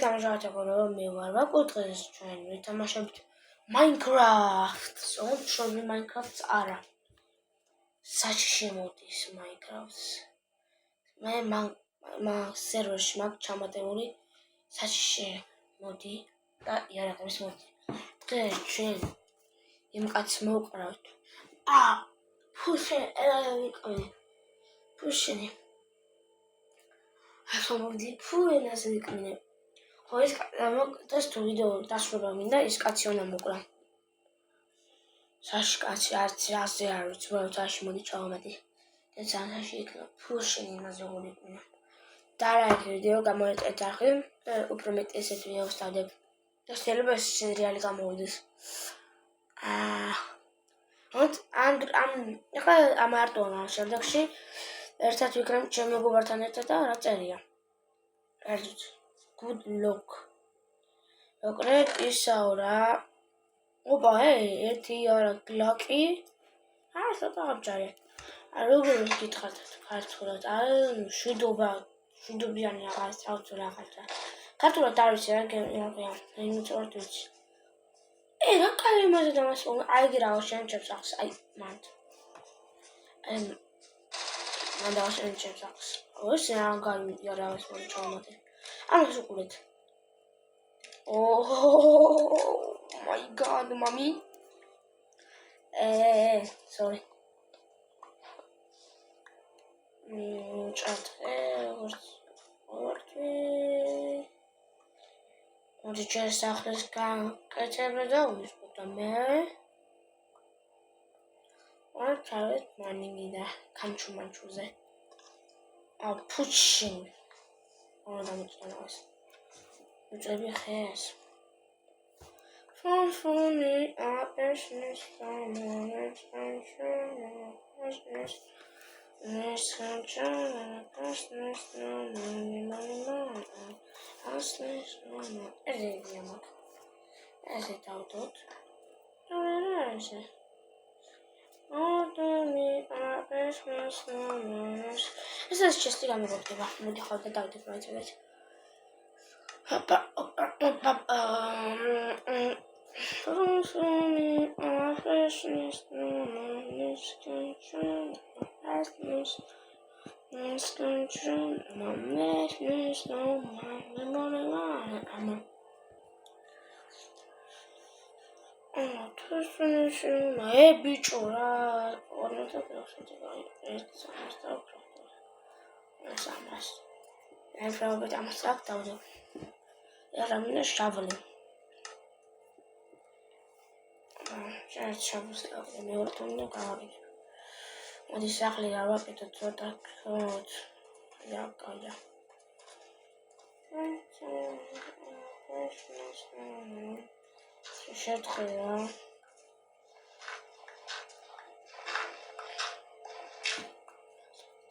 გამჟღავნებო რომ მე ვარ ვაკუთხეს ჩვენ ვითამაშებთ Minecraft. Only Minecraft არა. საჩში მოდის Minecraft. მე სერვერში მაქვს ჩამატებული საჩში მოდი და იარაღებს მოდი. დღეს ჩვენ იმ კაცს მოვყრავთ. Pushing. Автомобиль ფუენას ვიკმინე. ხო ეს დღეს თუ ვიდეო დასრულება მინდა ის კაცი უნდა მოკლა. საში კაცი არც ასე არ ვიცი, უბრალოდ საში მოდი ჩავამატი. და საში იქნება Pushing იმაზე ვიკმინე. და რა იქ ვიდეო გამოეწეთ ახლა და უფრო მეტი ესეთ ვიდეოს დავდებ. და შეიძლება ეს სერიალი გამოვიდეს. ახლა ამ არტონა შემდეგში ერთად ვიქნებ ჩემ მეგობართან ერთად და რა წერია. Good luck. Okret ისაურა. ოპა, ერთი არა გლაკი. ცოტა გამჭარე. როგორ გითხართ ქართულად? შვიდობიანი აღარ სწავლობ რაღაცა. ქართულად არ ვიცი რა იმით ვიცი. რა კაი იმაზე დამასწავლე. აიგრაო შემჭებს ახს. მანდ. მან დავაშენჩებს ახს. ოს რა გამიდი რა ის მოჩამოდი. ამას უყურეთ. Oh my god, mommy. Sorry. Chat. What just after scan? Catch every dog, but a man. What carrot money me there? Can't you man choose it? I'm pushing. Oh, that's nice. Which I be has. For me, our business, business. This country, business, As it out. This is just the game of the hot out of my village.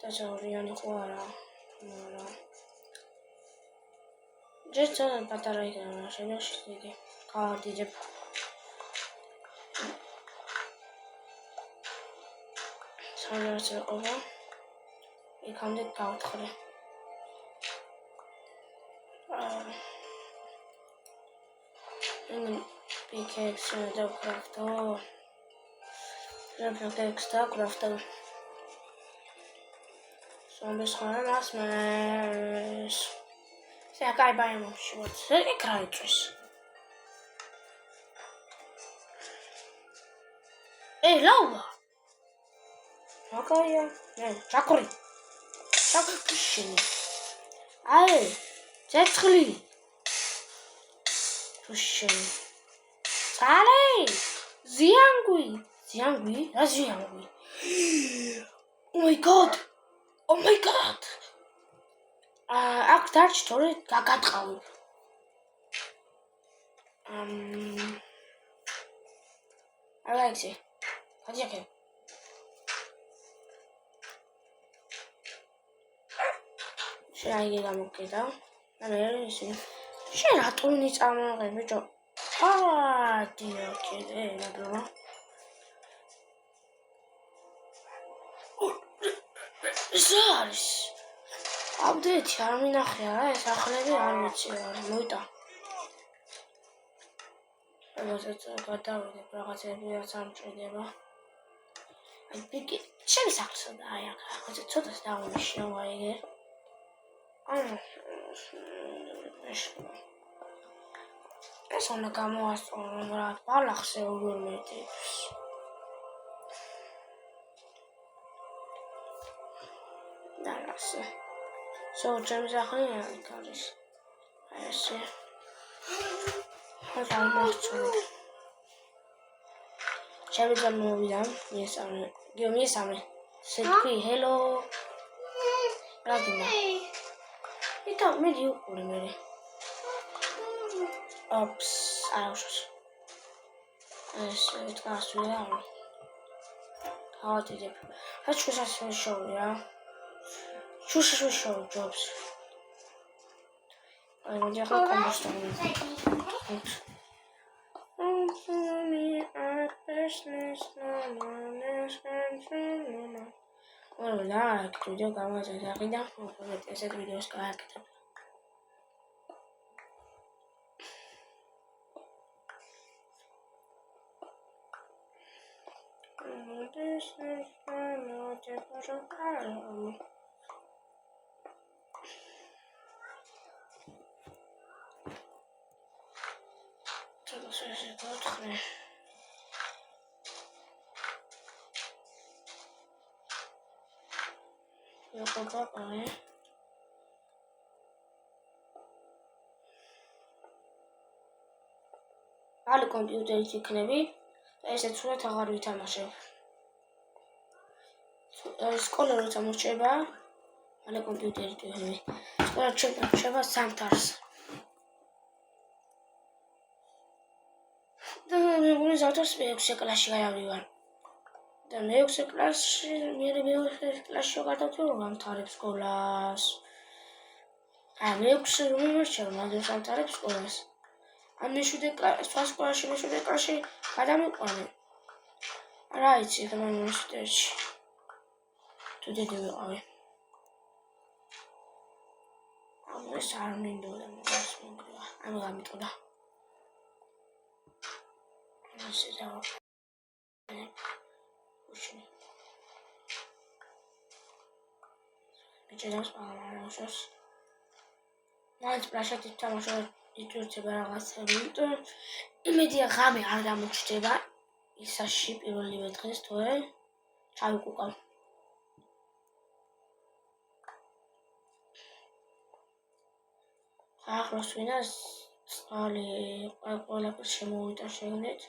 That's all really cool. Just tell them that I can card the so over. We can't get out for it. PKX and the craft. PKX craft. So I'm just going to ask my. Say a guy by him shorts. Say a characters. Hey, Laura! Okay, yeah. Chakri. Chakri. Aye. Chakri. Pushing. Sally! Ziangui. Ziangui? That's Ziangui. Oh my god! Oh my god! Აქ დარჩტორი გაგატყავი. Alexi. Chodźcie. Შეიძლება გამოკიდა. მე ისე. შენ რატომ წამოღე ბიჭო? დიო კიდე რა. Zaraz. აპდეიტი არ მინახია რა, ეს ახლები არ ვიცი რა, მოიტა. როდესაც გადავიდებ რაღაცები რაც არ მჭირდება. აი პიკი შემისახსა და აი რაღაცა ცოტას დავნიშნო აიგე. ეს უნდა გამოასწორო რა ბალახზე როგორ მეტებს. და ასე. სოჭებს ახლა იქ არის. აი ესე. ხოდა მოხწოდი. შევიდა მოვიდა, მესამე. სეთქვი, ჰელო. რა გინდა? იტა მე დიუყური მე. ოპს, აუშოს. ეს გასვლა. გავატირებ. რა შუშას შოვია? შუშას შოვ ჯობს. აი მოდი ახლა კომბოსტონი. Voilà, tu dois commencer à regarder pour mettre cette vidéo sur la carte. Eu compro agora. Alle კომპიუტერით იქნები და ესე ცუდად აღარ ვითამაშებ. სკოლა როცა მოჭება, alle კომპიუტერით იქნები. სკოლა ჩება სამთარს. და მე გული ზავთარს მე-6 კლასში გავივარ. და მე-6 კლასში, მე-6 კლასში გადავწევ გამთარებ სკოლას. მე-6 რომ მერჩევ, მაგრამ სამთარებ სკოლას. მე-7 კლასში გადამიყვანე. რა იცი და მე უნივერსიტეტში. თუ დიდი ვიყავი. ეს არ მინდოდა მას მინდოდა. გამიტყდა. ასე დავაყენე. უშინე. მეჭერავს პარალელს. მაინც პრაშატით თამაშობ იწურდება რაღაცები, იმიტომ იმედია ღამე არ გამოჩნდება ისაში პირველივე დღეს თორე ჩავიკუკავ. ახლოს ვინას წყალი ყველაფერს შემოვიდა შეგნით.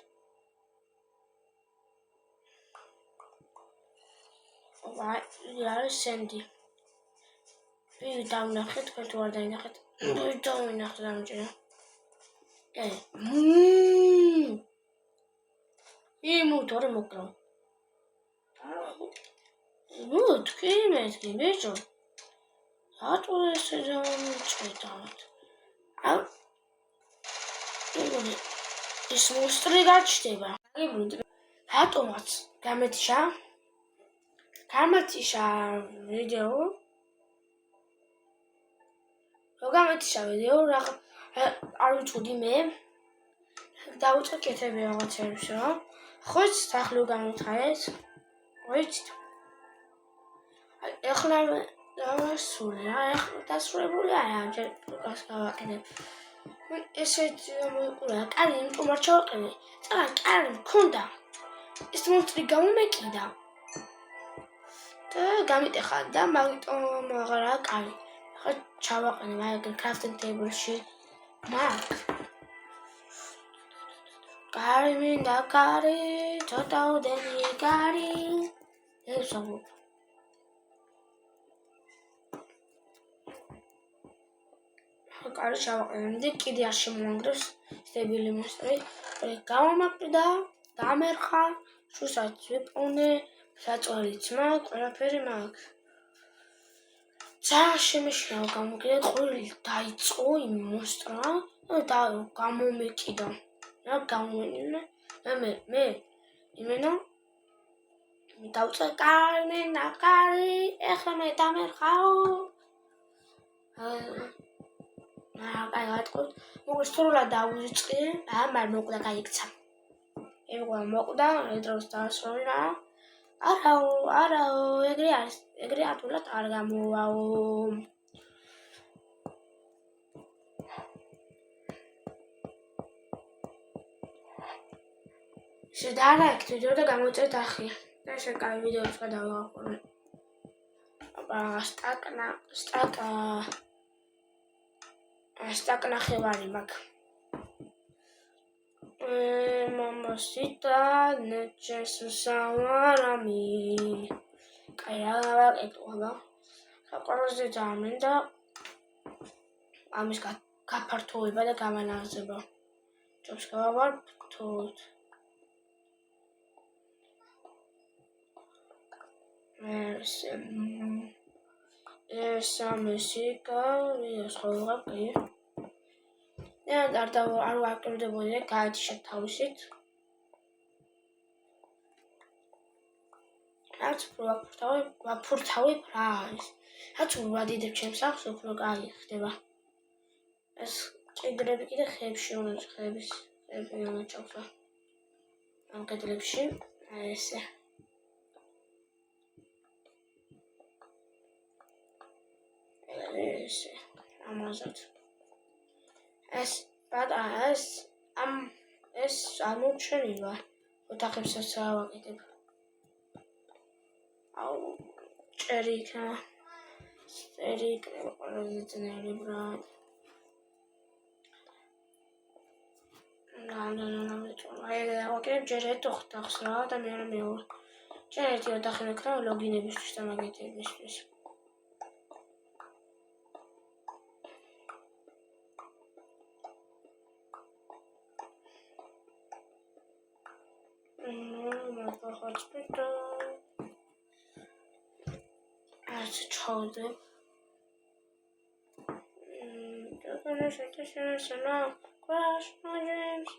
არის სენდი. ვიდი დავნახეთ, თქვენ თუ არ დაინახეთ. დავინახეთ დამჭირა. თორე მოკრავ. თქვი მეთქი, ბიჭო. რატო ესე დამჭირდათ? ეს მონსტრი გაჩნდება. რატომაც გამეთიშა ვიდეო. გამეთიშა ვიდეო, არ ვიტყოდი მე. დავუწყე კეთები რაღაცებს რა. ხოც სახლი გამიხარეთ. ვეცით. ეხლა დავასრულე რა, ეხლა დასრულებული არა, ჯერ გას გავაკეთებ. ესეთ მოიყურა, კარი იმიტომ არ ჩავაყენე. წავა კარი მქონდა. ეს მონსტრი გამომეკიდა. და გამიტეხა და მაგიტომ აღარა კარი. ახლა ჩავაყენე მაგ crafting table-ში. კარი მინდა კარი, ცოტაოდენი კარი. ეს აღო. კარი ჩავაყენე და კიდე არ შემოანგრევს დებილი მონსტრი. გამომაკიდა, დამერხა, შუსაც ვიპოვნე, საწოლიც მაქვს, ყველაფერი მაქვს. ძალიან შემეშინაო გამოკიდა, ყოლი დაიწყო იმ მონსტრა და გამომეკიდა. რა გამომენინა? მე იმენა დავწე კარი, ეხლა მე დამერხაო. გაიწყოთ. მოკლედ სრულად დავიწყე, მაგრამ მოკვდა გაიქცა. ეგრე მოკვდა, დროს დაასრულა. არა, ეგრე არის. ეგრე ათულად არ გამოვაო. შედარეკ ვიდეო და გამოიწერეთ ახლა. და ესე კაი ვიდეოს გადავაყურე. სტაკნახევარი მაქვს. Mamacita, necesarami. კაი რა ვაკეთო? საყოველთაოდ დამინდა ამის გაფართოება და გამანაღზება. ჯობს გავავართ. ეს ამისიკა ვიდეოს ხოვღაპი. არ ვაკეთებოდი გააჩიშეთ თავისით. რაც ვაფურთავებ რა არის. რაც ვადიდებ ჩემს აქვს უფრო კაი ხდება. ეს ჭიდრები კიდე ხეებში უნდა ხეები უნდა ჩავსვა. ამ კედლებში ესე. ესე ამაზად. ეს ამოჩენილა ოთახებსაც ავაკეთებ. ჭერი იქნება ყველაზე ძნელი ბრად. აი ვაკეთებ ჯერ ერთ ოთახს რა და მეორე. ჯერ ერთი ოთახი ვქნა ლოგინებისთვის და მაგეთებისთვის. Çoğaldı. Sana crash my dreams.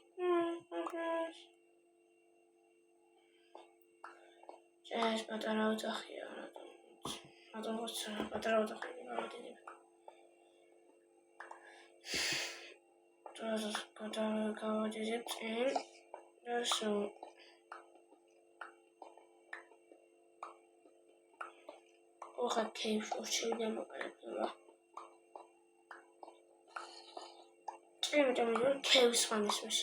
Cześć, patarauta chwila. A to what's patarauta chwila. To jest patarauta chwila. Zresztą. ოღა კეიფ შევიდა მოკალება. ჭიმჭიმი კეიფს ხამისმის.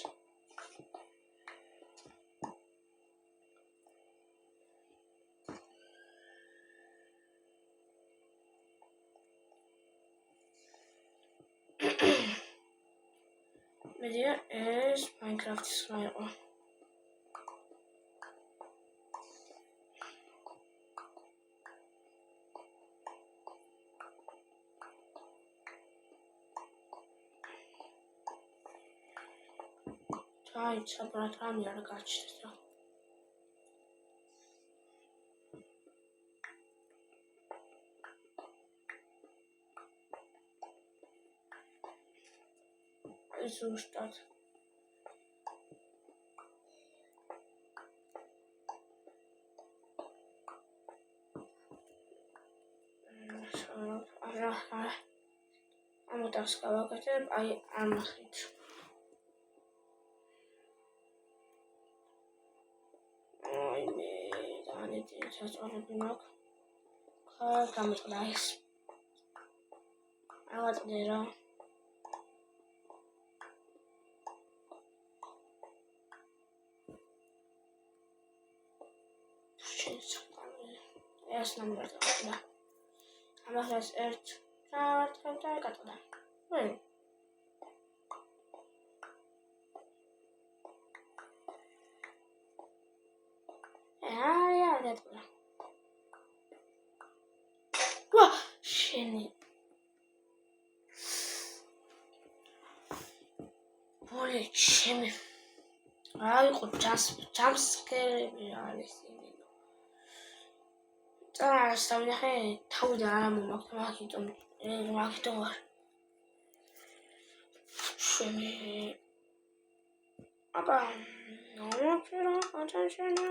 მედია ეს Minecraft-ის ხმა იყო. Ay, çabalatram yarı kaçtı. Zustand. Am das გავაკეთებ, აი ამახით. Saçmalama bak. Kalkamış guys. Evet Nero. Erst number da. Aber das erst. Kommt da gerade. Ja, das war. შენი ბოლე ჩემი აი ყო ჯამსკერები არის იმენო და სამნახე თავიდან არ მომაქვს მაგიტომ შენი აბა ნოჩერა აჩანჩენა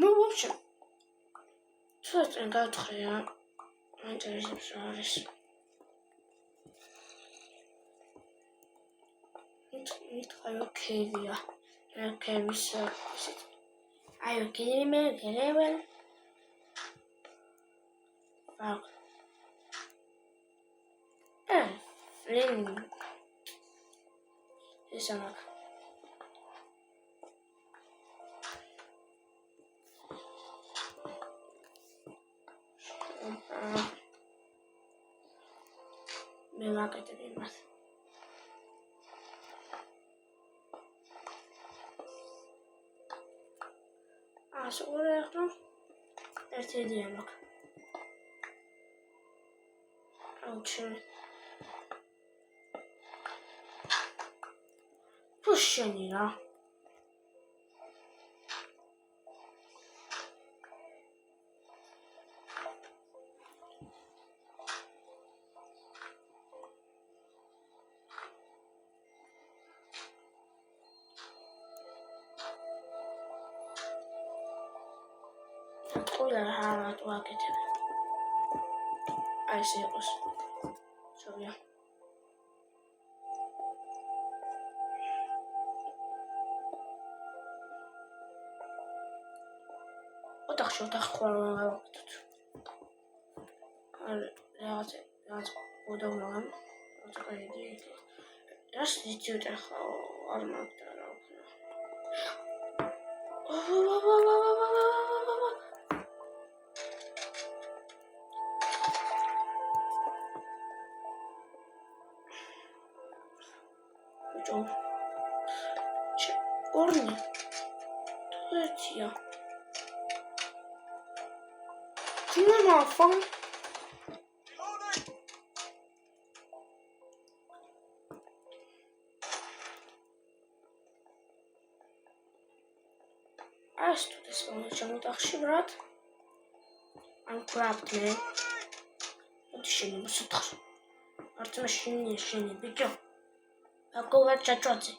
ну в общем что это гатхря интересно აი ოკეია. ოკეის ისეთ. აი ოკეიმე გერევენ. ვაუ. ლენ. ესანა. მე ვაკეთებ იმას. Sonra yakın erteleyeceğim bak. Açın. Push ya. Όλα άλλα του άκεται. Άισιος. Σοβιά. ოთახში ხოლმე ვაკეთოთ. რაღაც უდავნა. რას იცით ახლა არ მაგდა რა. Орни. Третья. Ты на мафон. А что ты смотришь? Чему так шибрат? Анкрафт, не? Вот еще не busutаш. Артем еще не бегал. Какого чачоти?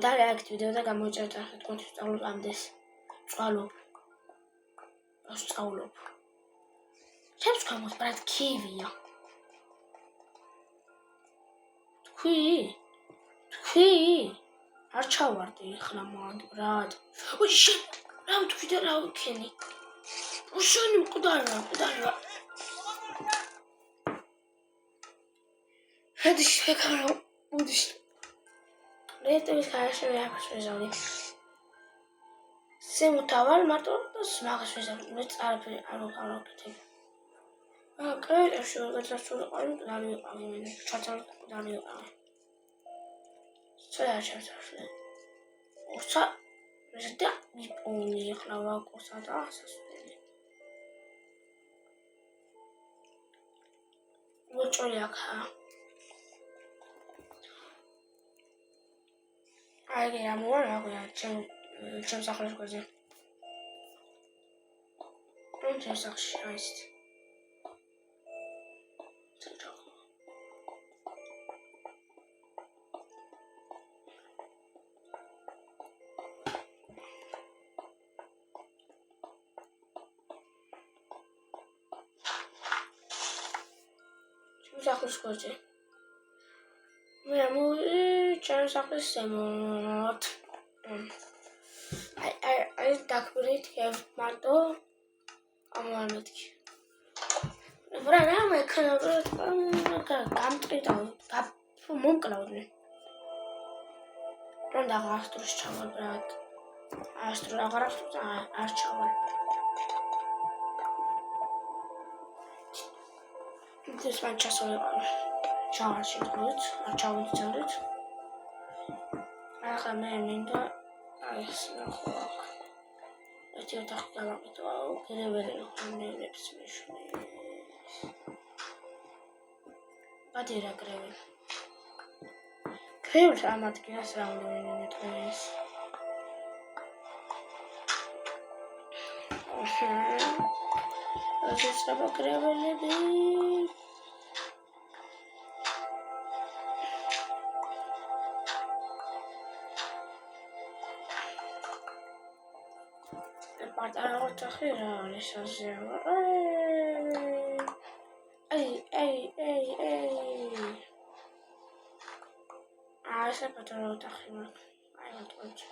და რეაქტ ვიდეო და გამოიწერეთ ახლა თქვენ სწავლობ ამდეს. სწავლობ. სწავლობ. ჩემს გამოს ბრატ კივია. თქვი. არ ჩავარდი ახლა მანდ ბრატ. ოი შენ რა თქვი და რა ვქენი. უშენი მკვდარა. ჰედი შეკარო. უდიშ 레이트를 가르쳐야 할 수있어요. 세무타왈 마토 스마가 수있어요. 왜 알아보게 돼? 그래 쇼가 저쪽으로 얼른 나를 아니면 저쪽 나를 써야 찾았어. 오사 그래서 이 오니 하나와 고사다 썼어요. 뭐 쪼리야카 알게 아무거나 그냥 좀 삭할 거지. 좀 삭시아이스. 저쪽. 좀 삭을 거지. Чем саксемот. Ай так брит я мардо аманетки. Брама канабрат გამტყიდა მომკლავდნენ. რომ და ასტროს ჩავალ ბრატ. ასტრო აღარ არ ჩავალ. ეს მან ჩასოლა. ჩავარში გქონდით, არ ჩავიდით. ახლა მე მინდა ეს ნახო. ერთი ოთახი გავაკეთო, გრეველი ხომერებს მეშვი. ბადირა გრეველი. გრეველს ამ ადგილას რამდენი მეტყვის. ეს რა გრეველები. პატარა ოთახი რა არის ასე? აი. ესე პატარა ოთახი მაქვს. აი მეთქოჩი.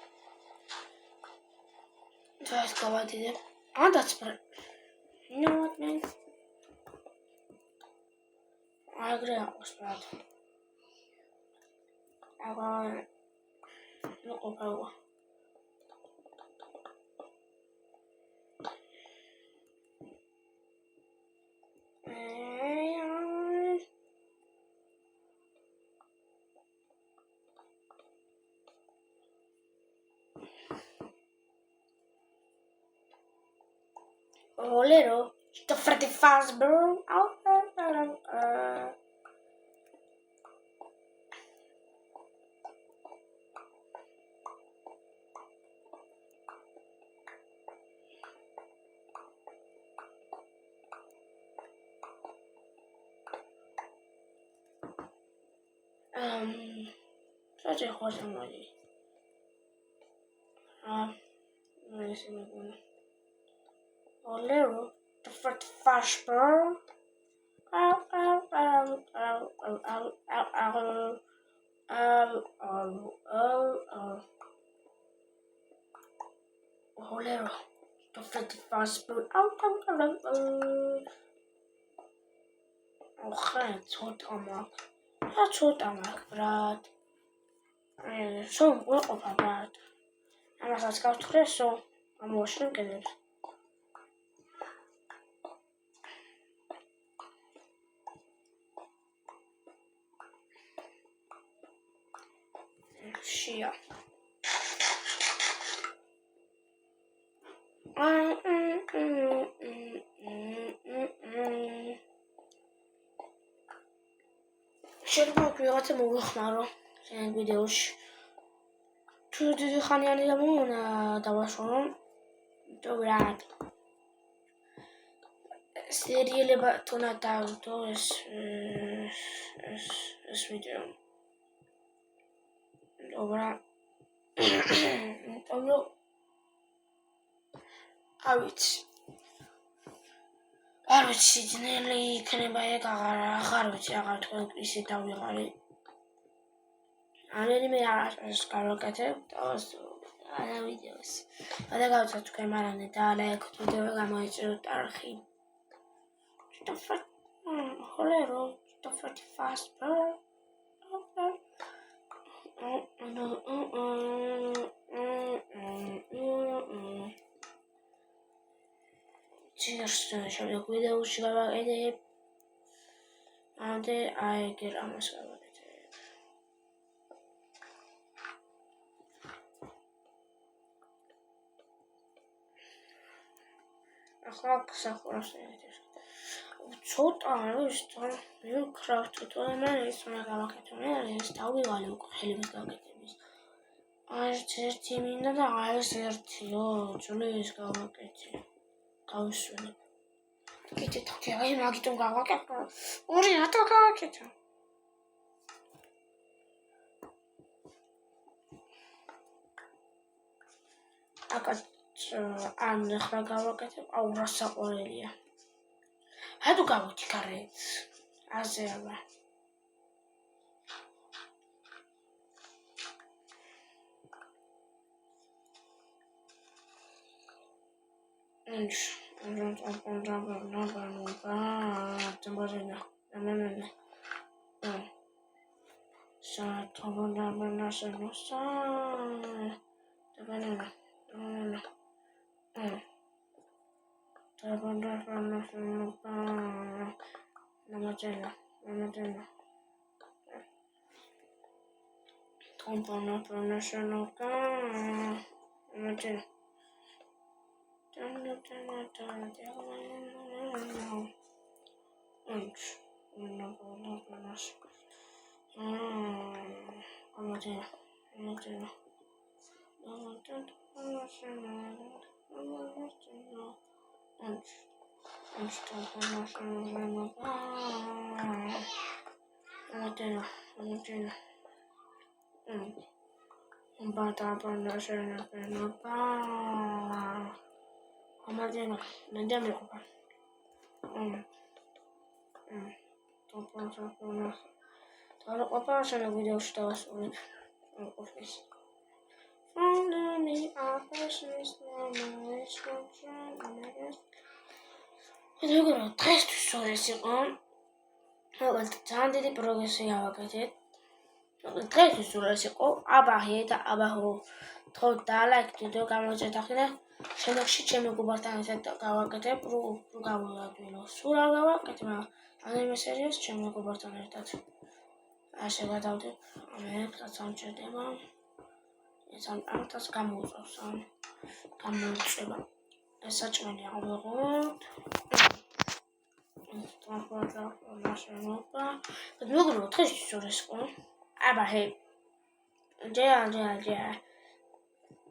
დღეს გავადიდებ. დაცხრა. You know what, man? I agree with that. Look over. Oh, little. The pretty fast bird. Such a horse emoji. Let me see what one. Oh, little. The pretty fast bird. Holero, the pretty fast bird. Okay, ცოტა მაქვს, ბრატ. სულ ვეყოფა, ბრატ. ამასაც გავთხრე, სულ ამოვაშენ კედლებს. შია. შეიძლება ვიღაცა მოვახმარო შენ ვიდეოში. თუ დიდი ხანიანი დავაშორო, ბრატ. სერიალება თუნა დავდო ეს ვიდეო. Dobra. არ ვიცი, ძნელი იქნება ეგ აღარ ვიცი, აღარ თქვენ ისე დავიღარი. მე აღარ გავაკეთებ თავს არა ვიდეოს. და გავცეთ თქვენ მანამდე და ლაიქოთ ვიდეო გამოიწეროთ არხი. Holero, the pretty fast bird. Cheers, ვიდეოში გავაკეთებ. აიგერ ამას გავაკეთებ. ახლა გასახურავს ეს. ცოტა არის და ვიქრავთ მე ის უნდა გავაკეთო. მე ეს დავიღალე უკვე ხელების გაკეთების. ერთი მინდა და ერთიო, ძვლის გავაკეთე. გავისვენებ. კიდე თქე, აი მაგითო გავაკეთე. ორი რატო გავაკეთე? აკაც ამ ახლა გავაკეთე, რასაყვარელია. How go with carrots? As ever. მანდ ამიყოფა. Tālāk šajā videošu tās office. Follow me, passionist, mama, it's როგორ დღესთვის სოლეს იყო. მოკლედ ძალიან დიდი პროგრესი გავაკეთეთ. დღესთვის სოლეს იყო აბაჰე და აბაჰო. თქო დალაიქ ვიდეო გამოიწერთ და შემდგომში ჩემი გუბართან ერთად გავაკეთებ, რო გავუადვილო. სულ არ გავაკეთე, მაგრამ ამავე სერიას ჩემი გუბართან ერთად. ასე გადავდებ, ამერკაც ამჭირდება. ეს ამას გამოუწევს, გამოუწევა. ეს საჭმელი აღვიღოთ. Mogę też wszystko. Aber hey,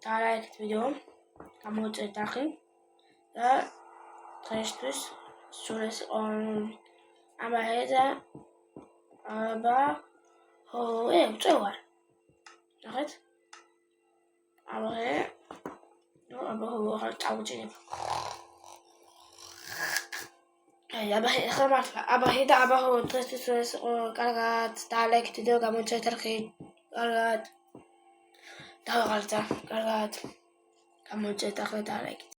da like video. Kamu to taki. Da też wszystko. Aber hey da. Aber co? Nawet. Aber hey. No, aber halt audzienie. აბა დღესთვის კარგად დალექით ვიდეო გამოიწერთ კარგად. დავაღალცა კარგად გამოიწერთ ახლა დალექით.